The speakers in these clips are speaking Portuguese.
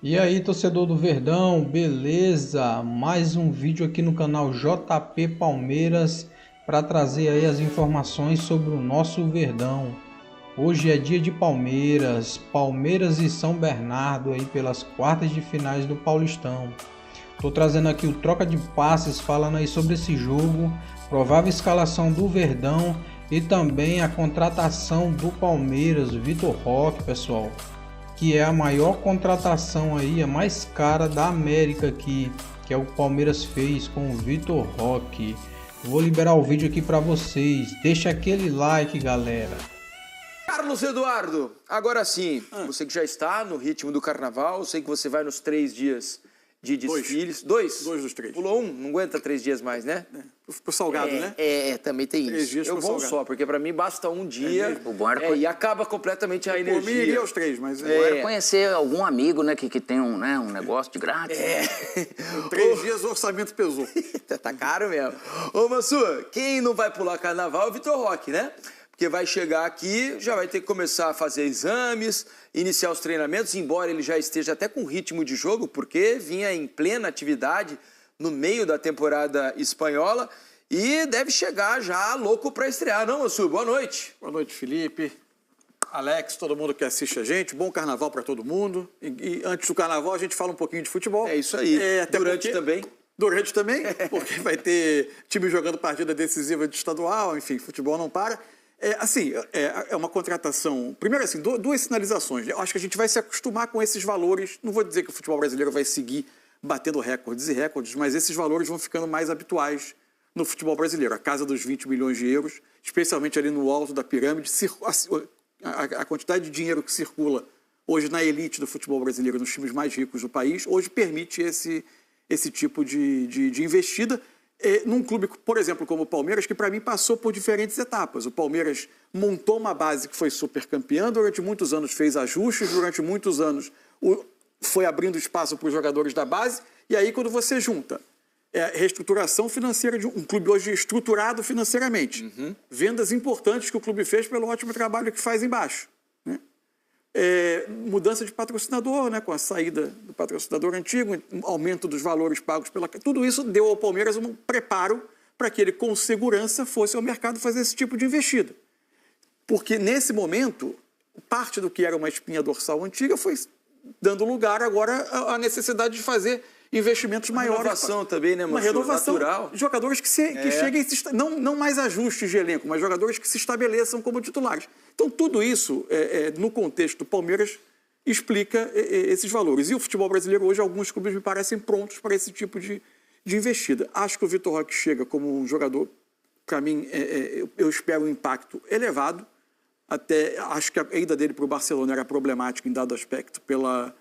E aí, torcedor do Verdão, beleza? Mais um vídeo aqui no canal JP Palmeiras para trazer aí as informações sobre o nosso Verdão. Hoje é dia de Palmeiras, Palmeiras e São Bernardo aí pelas quartas de finais do Paulistão. Tô trazendo aqui o troca de passes, falando aí sobre esse jogo, provável escalação do Verdão e também a contratação do Palmeiras, o Vitor Roque, pessoal, que é a maior contratação aí, a mais cara da América aqui, que é o Palmeiras fez com o Vitor Roque. Vou liberar o vídeo aqui para vocês. Deixa aquele like, galera. Carlos Eduardo, agora sim, você que já está no ritmo do carnaval, sei que você vai nos 3 dias de desfiles. Dois? Dois dos três. Pulou um? Não aguenta 3 dias mais, né? Pro salgado, né? Também tem 3 isso. dias Eu pro vou salgado. só, porque pra mim basta um dia O bom era e acaba completamente a Por mim, iria energia. aos 3, mas Era conhecer algum amigo, né, que tem um negócio de grátis. 3 dias o orçamento pesou. Tá caro mesmo. Ô, Mansur, quem não vai pular carnaval é o Vitor Roque, né? Porque vai chegar aqui, já vai ter que começar a fazer exames, iniciar os treinamentos, embora ele já esteja até com ritmo de jogo, porque vinha em plena atividade no meio da temporada espanhola e deve chegar já louco para estrear, não, Mansur? Boa noite. Boa noite, Felipe, Alex, todo mundo que assiste a gente. Bom carnaval para todo mundo. E antes do carnaval a gente fala um pouquinho de futebol. É isso aí. Até Durante também. Durante também, porque vai ter time jogando partida decisiva de estadual, enfim, futebol não para. É uma contratação. Primeiro, assim, duas sinalizações. Eu acho que a gente vai se acostumar com esses valores. Não vou dizer que o futebol brasileiro vai seguir batendo recordes e recordes, mas esses valores vão ficando mais habituais no futebol brasileiro. A casa dos 20 milhões de euros, especialmente ali no alto da pirâmide, a quantidade de dinheiro que circula hoje na elite do futebol brasileiro, nos times mais ricos do país, hoje permite esse tipo de investida. Num clube, por exemplo, como o Palmeiras, que para mim passou por diferentes etapas. O Palmeiras montou uma base que foi super campeã, durante muitos anos fez ajustes, durante muitos anos foi abrindo espaço para os jogadores da base, e aí quando você junta reestruturação financeira de um clube hoje estruturado financeiramente, vendas importantes que o clube fez pelo ótimo trabalho que faz embaixo, né? Mudança de patrocinador, né, com a saída do patrocinador antigo, aumento dos valores pagos pela... Tudo isso deu ao Palmeiras um preparo para que ele, com segurança, fosse ao mercado fazer esse tipo de investida. Porque, nesse momento, parte do que era uma espinha dorsal antiga foi dando lugar agora à necessidade de fazer investimentos maiores. Renovação também, né, Uma Mansur? renovação. Natural. Jogadores que cheguem, não mais ajustes de elenco, mas jogadores que se estabeleçam como titulares. Então, tudo isso, no contexto do Palmeiras, explica esses valores. E o futebol brasileiro hoje, alguns clubes me parecem prontos para esse tipo de investida. Acho que o Vitor Roque chega como um jogador, para mim, eu espero um impacto elevado. Até acho que a ida dele para o Barcelona era problemática em dado aspecto pela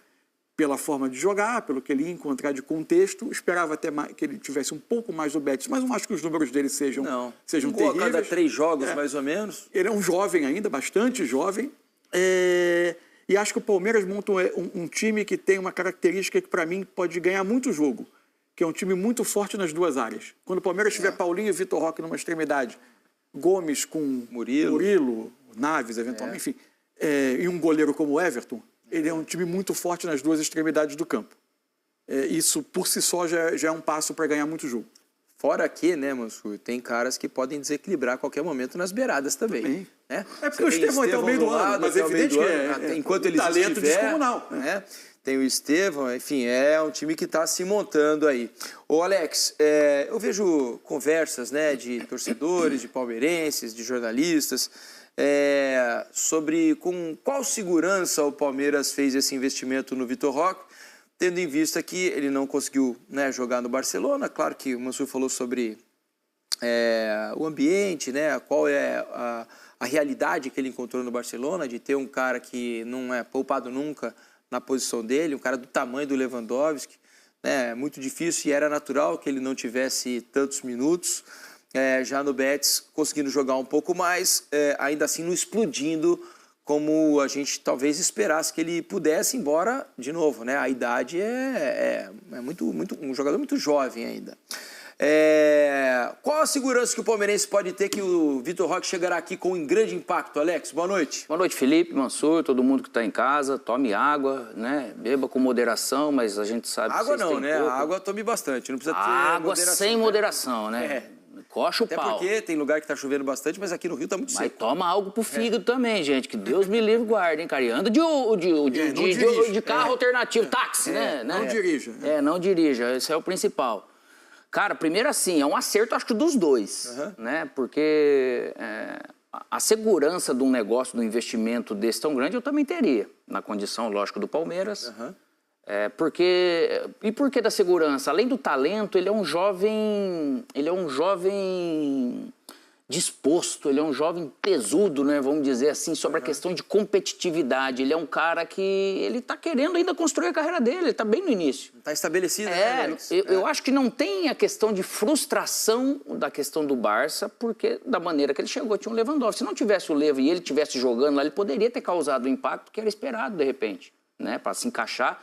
forma de jogar, pelo que ele ia encontrar de contexto. Esperava até que ele tivesse um pouco mais do Betis, mas não acho que os números dele sejam terríveis. A cada 3 jogos, mais ou menos. Ele é um jovem ainda, bastante jovem. E acho que o Palmeiras monta um time que tem uma característica que, para mim, pode ganhar muito jogo, que é um time muito forte nas duas áreas. Quando o Palmeiras tiver Paulinho e Vitor Roque numa extremidade, Gomes com Murilo, Naves, eventualmente, enfim, e um goleiro como o Everton, ele é um time muito forte nas duas extremidades do campo. Isso, por si só, já é um passo para ganhar muito jogo. Fora que, né, Mansur, tem caras que podem desequilibrar a qualquer momento nas beiradas também. Né? Porque o Estevão é até o meio do ano, mas é evidente que enquanto ele talento descomunal. Né? Tem o Estevão, enfim, é um time que está se montando aí. Ô, Alex, eu vejo conversas, né, de torcedores, de palmeirenses, de jornalistas, sobre com qual segurança o Palmeiras fez esse investimento no Vitor Roque, tendo em vista que ele não conseguiu, né, jogar no Barcelona. Claro que o Mansur falou sobre o ambiente, né, qual é a realidade que ele encontrou no Barcelona, de ter um cara que não é poupado nunca na posição dele, um cara do tamanho do Lewandowski, né, é muito difícil e era natural que ele não tivesse tantos minutos. Já no Betis, conseguindo jogar um pouco mais, ainda assim não explodindo como a gente talvez esperasse que ele pudesse, embora, de novo, né, a idade é muito, um jogador muito jovem ainda. Qual a segurança que o palmeirense pode ter que o Vitor Roque chegará aqui com um grande impacto? Alex, boa noite. Boa noite, Felipe, Mansur, todo mundo que está em casa. Tome água, né? Beba com moderação, mas a gente sabe que água vocês não, têm né? pouco. A água tome bastante, não precisa ter água moderação, sem moderação, né? Coxa o Até pau. porque tem lugar que tá chovendo bastante, mas aqui no Rio tá muito Mas seco. toma algo pro fígado também, gente. Que Deus me livre e guarde, hein, cara. E anda de carro alternativo, táxi, né? Não dirija. Não dirija. Esse é o principal. Cara, primeiro assim, é um acerto, acho que dos dois, né? Porque a segurança de um negócio, de um investimento desse tão grande, eu também teria. Na condição, lógico, do Palmeiras. E por que da segurança? Além do talento, ele é um jovem disposto, ele é um jovem pesudo, né, vamos dizer assim, sobre a questão de competitividade. Ele é um cara que ele está querendo ainda construir a carreira dele, ele está bem no início. Está estabelecido, né, Alex? Eu acho que não tem a questão de frustração da questão do Barça, porque da maneira que ele chegou, tinha um Lewandowski. Se não tivesse o Levo e ele estivesse jogando lá, ele poderia ter causado o impacto que era esperado, de repente, né, para se encaixar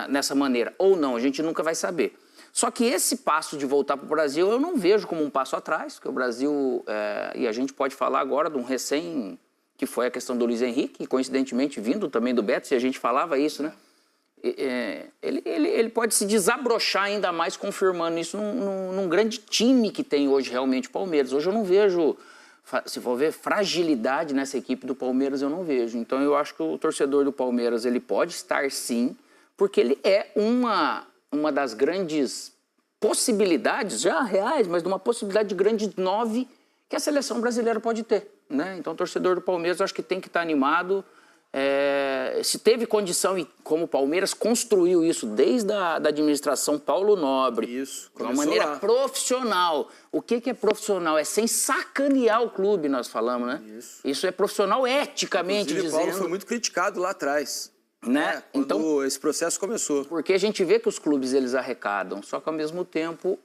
nessa maneira. Ou não, a gente nunca vai saber. Só que esse passo de voltar para o Brasil eu não vejo como um passo atrás, porque o Brasil, e a gente pode falar agora de um recém, que foi a questão do Luiz Henrique, coincidentemente vindo também do Betis, e a gente falava isso, né? Ele pode se desabrochar ainda mais confirmando isso num grande time que tem hoje realmente o Palmeiras. Hoje eu não vejo, se for ver fragilidade nessa equipe do Palmeiras, eu não vejo. Então eu acho que o torcedor do Palmeiras ele pode estar sim, porque ele é uma das grandes possibilidades, já reais, mas de uma possibilidade de grande 9 que a seleção brasileira pode ter, né? Então o torcedor do Palmeiras eu acho que tem que estar animado. Se teve condição e como o Palmeiras construiu isso desde a administração Paulo Nobre, de uma maneira profissional. O que é profissional? É sem sacanear o clube, nós falamos, né? Isso é profissional eticamente dizendo. Paulo foi muito criticado lá atrás, né? Quando então, esse processo começou. Porque a gente vê que os clubes eles arrecadam, só que ao mesmo tempo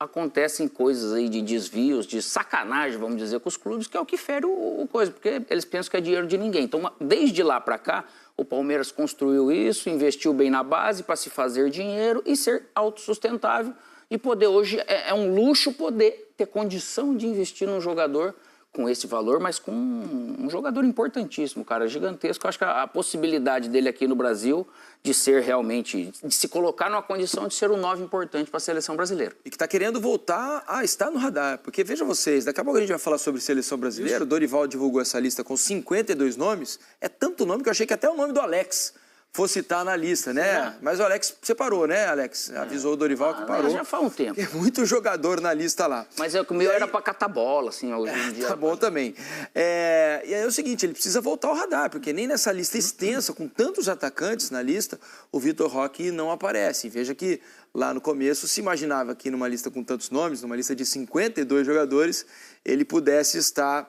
acontecem coisas aí de desvios, de sacanagem, vamos dizer, com os clubes, que é o que fere o coisa, porque eles pensam que é dinheiro de ninguém. Então, desde lá para cá, o Palmeiras construiu isso, investiu bem na base para se fazer dinheiro e ser autossustentável e poder hoje, é um luxo poder ter condição de investir num jogador com esse valor, mas com um jogador importantíssimo, cara, gigantesco. Eu acho que a possibilidade dele aqui no Brasil de ser realmente, de se colocar numa condição de ser um 9 importante para a seleção brasileira. E que está querendo voltar a estar no radar, porque veja vocês, daqui a pouco a gente vai falar sobre seleção brasileira, o Dorival divulgou essa lista com 52 nomes, é tanto nome que eu achei que até o nome do Alex fosse estar na lista, né? Mas o Alex separou, né, Alex? Avisou o Dorival que parou. Já faz um tempo. Tem muito jogador na lista lá. Mas o meu era para catar bola, assim, hoje em dia. Tá bom também. E aí é o seguinte, ele precisa voltar ao radar, porque nem nessa lista extensa, com tantos atacantes na lista, o Vitor Roque não aparece. Veja que lá no começo se imaginava que numa lista com tantos nomes, numa lista de 52 jogadores, ele pudesse estar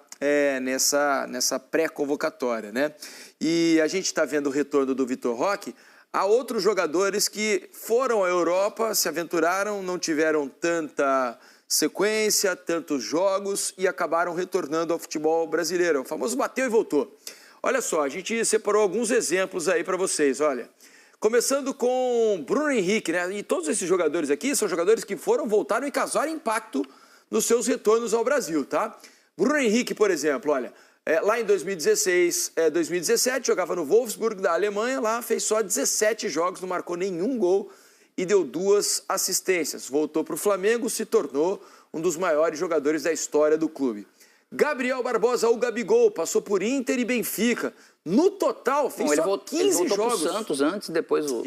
nessa pré-convocatória, né? E a gente está vendo o retorno do Vitor Roque. Há outros jogadores que foram à Europa, se aventuraram, não tiveram tanta sequência, tantos jogos e acabaram retornando ao futebol brasileiro. O famoso bateu e voltou. Olha só, a gente separou alguns exemplos aí para vocês, olha. Começando com Bruno Henrique, né? E todos esses jogadores aqui são jogadores que voltaram e causaram impacto nos seus retornos ao Brasil, tá? Bruno Henrique, por exemplo, olha, lá em 2016, 2017, jogava no Wolfsburg da Alemanha, lá fez só 17 jogos, não marcou nenhum gol e deu 2 assistências. Voltou para o Flamengo, se tornou um dos maiores jogadores da história do clube. Gabriel Barbosa, o Gabigol, passou por Inter e Benfica. No total, fez só 15 jogos. Ele voltou pro Santos antes, depois o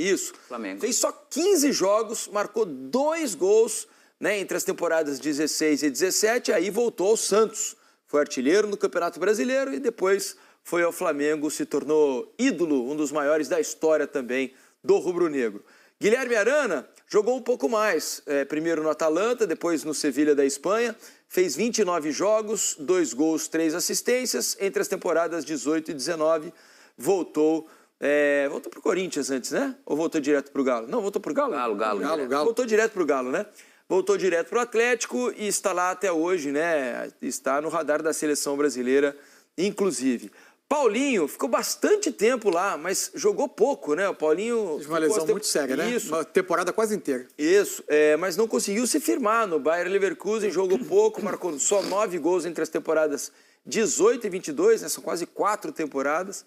Flamengo. Fez só 15 jogos, marcou 2 gols, né, entre as temporadas 16 e 17, aí voltou ao Santos. Foi artilheiro no Campeonato Brasileiro e depois foi ao Flamengo, se tornou ídolo, um dos maiores da história também do rubro-negro. Guilherme Arana jogou um pouco mais, primeiro no Atalanta, depois no Sevilha da Espanha, fez 29 jogos, 2 gols, 3 assistências, entre as temporadas 18 e 19, voltou para o Corinthians antes, né? Ou voltou direto para o Galo? Não, voltou para o Galo? Galo. Voltou direto para o Galo, né? Voltou direto para o Atlético e está lá até hoje, né? Está no radar da seleção brasileira, inclusive. Paulinho ficou bastante tempo lá, mas jogou pouco, né? O Paulinho... Uma lesão muito séria, né? Isso. Uma temporada quase inteira. Isso, mas não conseguiu se firmar no Bayer Leverkusen, jogou pouco, marcou só 9 gols entre as temporadas 18 e 22, né? São quase 4 temporadas,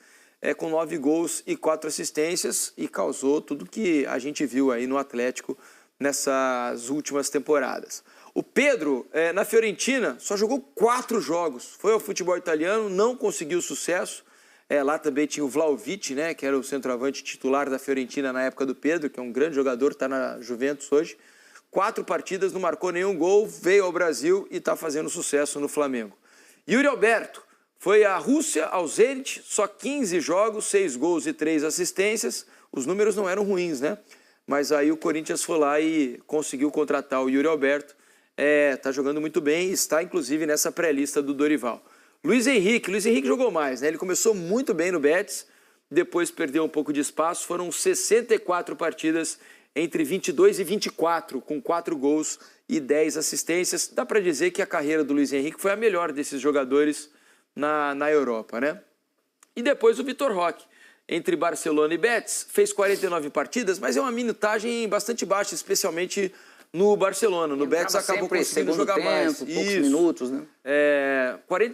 com 9 gols e 4 assistências, e causou tudo que a gente viu aí no Atlético nessas últimas temporadas. O Pedro, na Fiorentina, só jogou 4 jogos. Foi ao futebol italiano, não conseguiu sucesso. Lá também tinha o Vlahovic, né, que era o centroavante titular da Fiorentina na época do Pedro, que é um grande jogador, está na Juventus hoje. 4 partidas, não marcou nenhum gol, veio ao Brasil e está fazendo sucesso no Flamengo. Yuri Alberto foi à Rússia, ao Zenit, só 15 jogos, 6 gols e 3 assistências. Os números não eram ruins, né? Mas aí o Corinthians foi lá e conseguiu contratar o Yuri Alberto. Tá jogando muito bem, está inclusive nessa pré-lista do Dorival. Luiz Henrique jogou mais, né? Ele começou muito bem no Betis, depois perdeu um pouco de espaço, foram 64 partidas entre 22 e 24, com 4 gols e 10 assistências. Dá para dizer que a carreira do Luiz Henrique foi a melhor desses jogadores na Europa, né? E depois o Vitor Roque, entre Barcelona e Betis, fez 49 partidas, mas é uma minutagem bastante baixa, especialmente no Barcelona. No Betis acabou conseguindo jogar mais. Poucos minutos, né?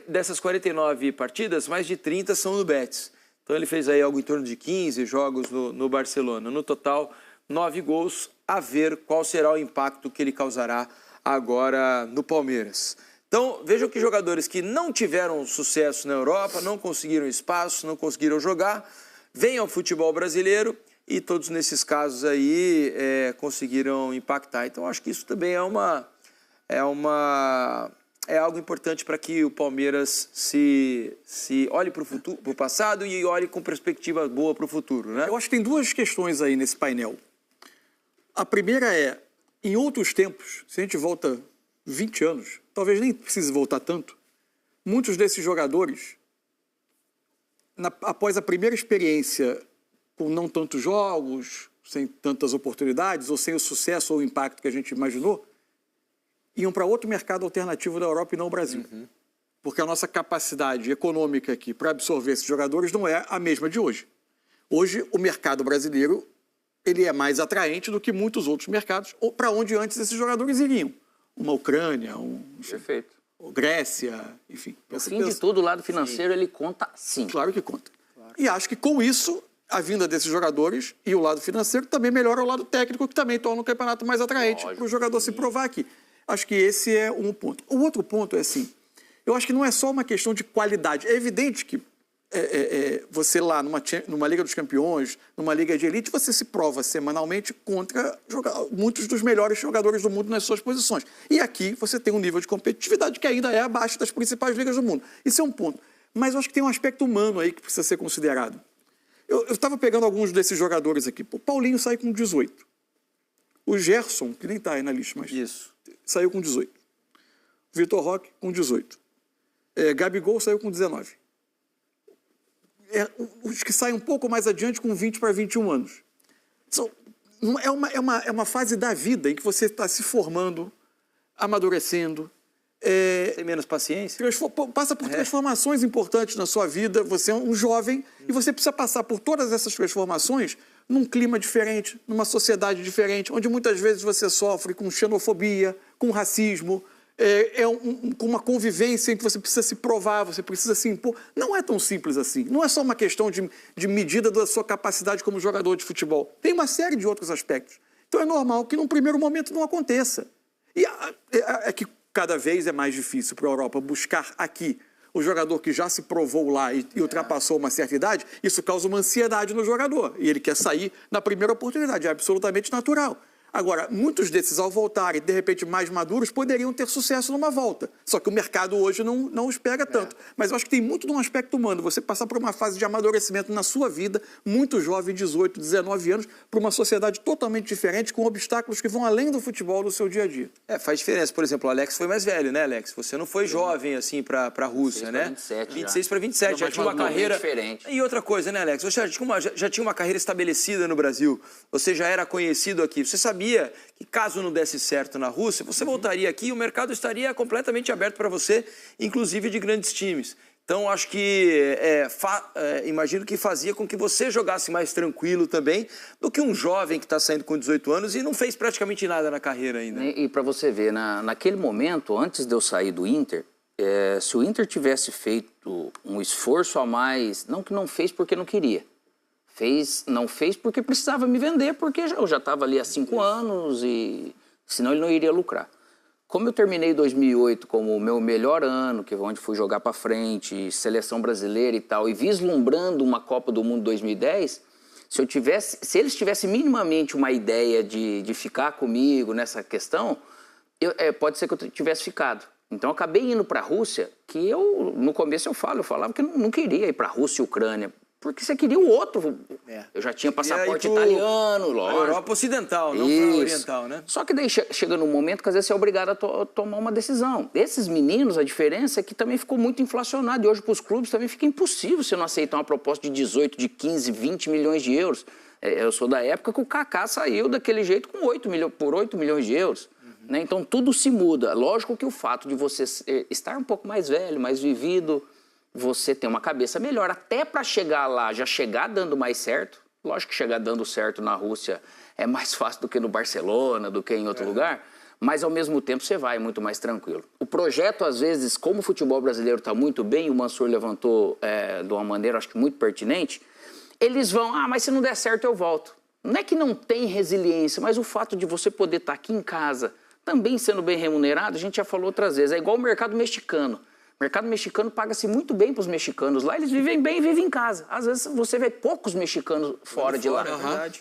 Dessas 49 partidas, mais de 30 são no Betis. Então ele fez aí algo em torno de 15 jogos no Barcelona. No total, 9 gols. A ver qual será o impacto que ele causará agora no Palmeiras. Então, vejam que jogadores que não tiveram sucesso na Europa, não conseguiram espaço, não conseguiram jogar, vêm ao futebol brasileiro e todos nesses casos aí conseguiram impactar. Então, acho que isso também é algo importante para que o Palmeiras se olhe para o passado e olhe com perspectiva boa para o futuro, né? Eu acho que tem 2 questões aí nesse painel. A primeira é, em outros tempos, se a gente volta 20 anos, talvez nem precise voltar tanto, muitos desses jogadores, após a primeira experiência com não tantos jogos, sem tantas oportunidades, ou sem o sucesso ou o impacto que a gente imaginou, iam para outro mercado alternativo da Europa e não o Brasil. Uhum. Porque a nossa capacidade econômica aqui para absorver esses jogadores não é a mesma de hoje. Hoje, o mercado brasileiro ele é mais atraente do que muitos outros mercados, para onde antes esses jogadores iriam. Uma Ucrânia, Perfeito. Grécia, enfim. No fim de tudo, o lado financeiro, ele conta sim. Claro que conta. Claro. E acho que com isso, a vinda desses jogadores e o lado financeiro também melhora o lado técnico, que também torna o campeonato mais atraente para o jogador se provar aqui. Acho que esse é um ponto. O outro ponto é assim, eu acho que não é só uma questão de qualidade. É evidente que você lá numa Liga dos Campeões, numa Liga de Elite, você se prova semanalmente contra muitos dos melhores jogadores do mundo nas suas posições. E aqui você tem um nível de competitividade que ainda é abaixo das principais ligas do mundo. Isso é um ponto. Mas eu acho que tem um aspecto humano aí que precisa ser considerado. Eu estava pegando alguns desses jogadores aqui. O Paulinho sai com 18. O Gerson, que nem está aí na lista, mas saiu com 18. O Vitor Roque com 18. Gabigol saiu com 19. Os que saem um pouco mais adiante com 20 para 21 anos. É uma fase da vida em que você está se formando, amadurecendo. Tem menos paciência? Passa por transformações importantes na sua vida. Você é um jovem e você precisa passar por todas essas transformações num clima diferente, numa sociedade diferente, onde muitas vezes você sofre com xenofobia, com racismo, com uma convivência em que você precisa se provar, você precisa se impor. Não é tão simples assim. Não é só uma questão de medida da sua capacidade como jogador de futebol. Tem uma série de outros aspectos. Então é normal que num primeiro momento não aconteça. E é que cada vez é mais difícil para a Europa buscar aqui o jogador que já se provou lá e ultrapassou uma certa idade. Isso causa uma ansiedade no jogador. E ele quer sair na primeira oportunidade. É absolutamente natural. Agora, muitos desses, ao voltarem, de repente, mais maduros, poderiam ter sucesso numa volta. Só que o mercado hoje não os pega tanto. Mas eu acho que tem muito de um aspecto humano. Você passar por uma fase de amadurecimento na sua vida, muito jovem, 18, 19 anos, para uma sociedade totalmente diferente, com obstáculos que vão além do futebol no seu dia a dia. Faz diferença. Por exemplo, o Alex foi mais velho, né, Alex? Você não foi jovem, assim, para a Rússia, né? 26 para 27, já tinha uma carreira... diferente. E outra coisa, né, Alex? Você já tinha uma carreira estabelecida no Brasil. Você já era conhecido aqui. Você sabia que caso não desse certo na Rússia, você voltaria aqui e o mercado estaria completamente aberto para você, inclusive de grandes times. Então, acho que, imagino que fazia com que você jogasse mais tranquilo também do que um jovem que está saindo com 18 anos e não fez praticamente nada na carreira ainda. E para você ver, naquele momento, antes de eu sair do Inter, se o Inter tivesse feito um esforço a mais, não que não fez porque não queria, não fez porque precisava me vender, porque eu já estava ali há 5 anos e senão ele não iria lucrar. Como eu terminei 2008 como o meu melhor ano, que é onde fui jogar para frente, seleção brasileira e tal, e vislumbrando uma Copa do Mundo 2010, se eles tivessem minimamente uma ideia de ficar comigo nessa questão, pode ser que eu tivesse ficado. Então eu acabei indo para a Rússia, que no começo eu falava que não queria ir para a Rússia e Ucrânia, porque você queria o outro. Eu já tinha passaporte italiano, lógico. Europa ocidental, não para oriental, né? Só que daí chega num momento que às vezes você é obrigado a tomar uma decisão. Esses meninos, a diferença é que também ficou muito inflacionado. E hoje para os clubes também fica impossível você não aceitar uma proposta de 18, de 15, 20 milhões de euros. Eu sou da época que o Kaká saiu daquele jeito por 8 milhões de euros. Né? Então tudo se muda. Lógico que o fato de você estar um pouco mais velho, mais vivido, você tem uma cabeça melhor, até para chegar lá, já chegar dando mais certo. Lógico que chegar dando certo na Rússia é mais fácil do que no Barcelona, do que em outro lugar, mas ao mesmo tempo você vai muito mais tranquilo. O projeto, às vezes, como o futebol brasileiro está muito bem, o Mansur levantou de uma maneira, acho que muito pertinente, eles vão, mas se não der certo eu volto. Não é que não tem resiliência, mas o fato de você poder estar aqui em casa, também sendo bem remunerado, a gente já falou outras vezes, é igual o mercado mexicano. O mercado mexicano paga-se muito bem para os mexicanos. Lá eles vivem bem e vivem em casa. Às vezes você vê poucos mexicanos fora de lá.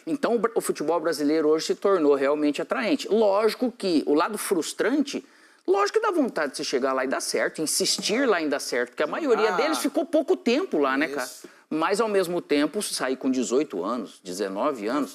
Então o futebol brasileiro hoje se tornou realmente atraente. Lógico que o lado frustrante, lógico que dá vontade de você chegar lá e dar certo, insistir lá em dar certo, porque a maioria deles ficou pouco tempo lá, né, cara? Mas ao mesmo tempo, sair com 18 anos, 19 anos,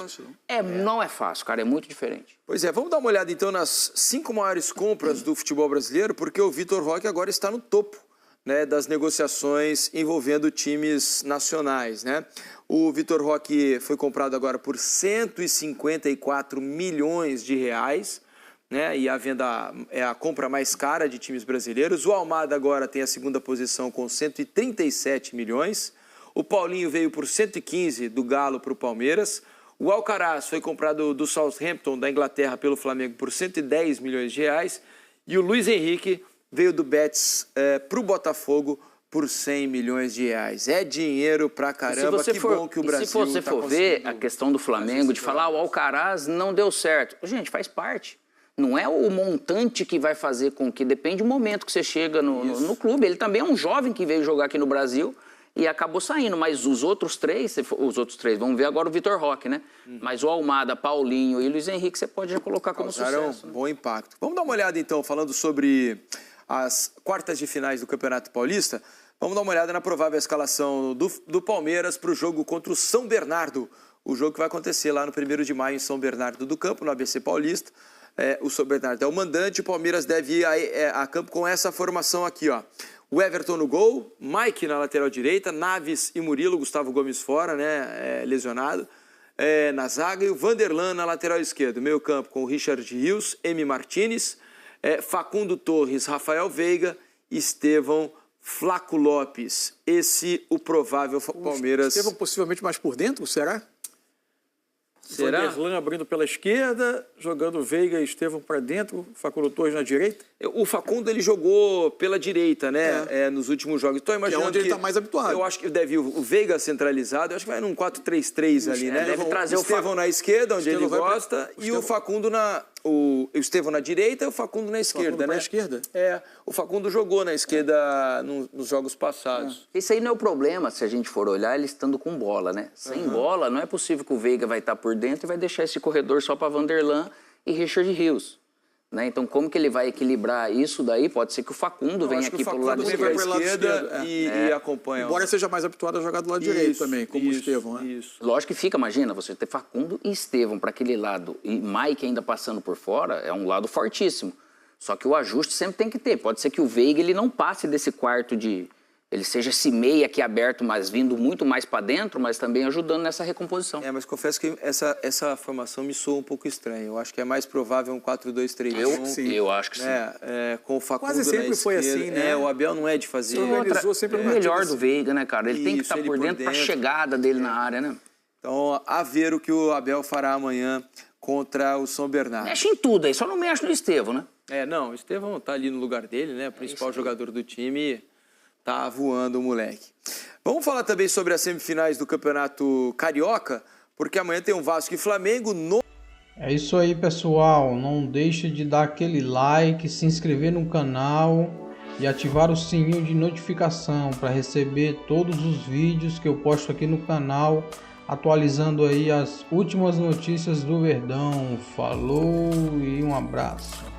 não é fácil, cara, é muito diferente. Pois é, vamos dar uma olhada então nas 5 maiores compras do futebol brasileiro, porque o Vitor Roque agora está no topo, né, das negociações envolvendo times nacionais, né? O Vitor Roque foi comprado agora por 154 milhões de reais, né? E a venda é a compra mais cara de times brasileiros. O Almada agora tem a segunda posição com 137 milhões. O Paulinho veio por 115 do Galo para o Palmeiras. O Alcaraz foi comprado do Southampton, da Inglaterra, pelo Flamengo por 110 milhões de reais. E o Luiz Henrique veio do Betis para o Botafogo por 100 milhões de reais. É dinheiro pra caramba, bom que o Brasil se você for ver a questão do Flamengo, de falar o Alcaraz não deu certo. Gente, faz parte. Não é o montante que vai fazer com que... Depende do momento que você chega no clube. Ele também é um jovem que veio jogar aqui no Brasil e acabou saindo. Mas os outros três, vamos ver agora o Vitor Roque, né? Mas o Almada, Paulinho e Luiz Henrique você pode já colocar como sucesso. Um bom impacto. Vamos dar uma olhada então, falando sobre as quartas de finais do Campeonato Paulista. Vamos dar uma olhada na provável escalação do Palmeiras para o jogo contra o São Bernardo. O jogo que vai acontecer lá no 1º de maio em São Bernardo do Campo, no ABC Paulista. O São Bernardo é o mandante, o Palmeiras deve ir a campo com essa formação aqui, ó. O Everton no gol, Mike na lateral direita, Naves e Murilo, Gustavo Gomes fora, né, lesionado, na zaga, e o Vanderlan na lateral esquerda. Meio campo com o Richard Rios, M. Martinez, Facundo Torres, Rafael Veiga, Estevão, Flaco Lopes. Esse o provável Palmeiras. Estevão possivelmente mais por dentro, será? Será? Vanderlan abrindo pela esquerda, jogando Veiga e Estevão para dentro, Facundo Torres na direita. O Facundo ele jogou pela direita, né? Nos últimos jogos. Estou imaginando onde ele está mais habituado. Eu acho que deve ir o Veiga centralizado, eu acho que vai num 4-3-3 ali, né? Deve trazer o Estevão na esquerda, onde ele gosta, e o Facundo o Estevão na direita e o Facundo na esquerda, né? Na esquerda? O Facundo jogou na esquerda nos jogos passados. Isso aí não é o problema, se a gente for olhar, ele estando com bola, né? Sem bola, não é possível que o Veiga vai estar por dentro e vai deixar esse corredor só para Vanderlan e Richard Rios. Né? Então, como que ele vai equilibrar isso daí? Pode ser que o Facundo venha aqui pelo lado esquerdo. Vai para o lado esquerdo e acompanha. Embora seja mais habituado a jogar do lado direito também, como o Estevão. Né? Lógico que fica, imagina, você ter Facundo e Estevão para aquele lado e Mike ainda passando por fora, é um lado fortíssimo. Só que o ajuste sempre tem que ter. Pode ser que o Veiga ele não passe desse quarto de ele seja esse meia aqui aberto, mas vindo muito mais para dentro, mas também ajudando nessa recomposição. Mas confesso que essa formação me soa um pouco estranha. Eu acho que é mais provável um 4-2-3-1. Eu acho que sim. Com o Facundo Quase sempre na esquerda. foi assim, né? O Abel não é de fazer. Sempre o melhor do Veiga, né, cara? Ele tem que estar ele por dentro para a chegada dele na área, né? Então, a ver o que o Abel fará amanhã contra o São Bernardo. Mexe em tudo aí, só não mexe no Estevão, né? Não, o Estevão tá ali no lugar dele, né? O principal jogador do time, tá voando o moleque. Vamos falar também sobre as semifinais do Campeonato Carioca, porque amanhã tem um Vasco e Flamengo no... É isso aí, pessoal. Não deixe de dar aquele like, se inscrever no canal e ativar o sininho de notificação para receber todos os vídeos que eu posto aqui no canal, atualizando aí as últimas notícias do Verdão. Falou e um abraço.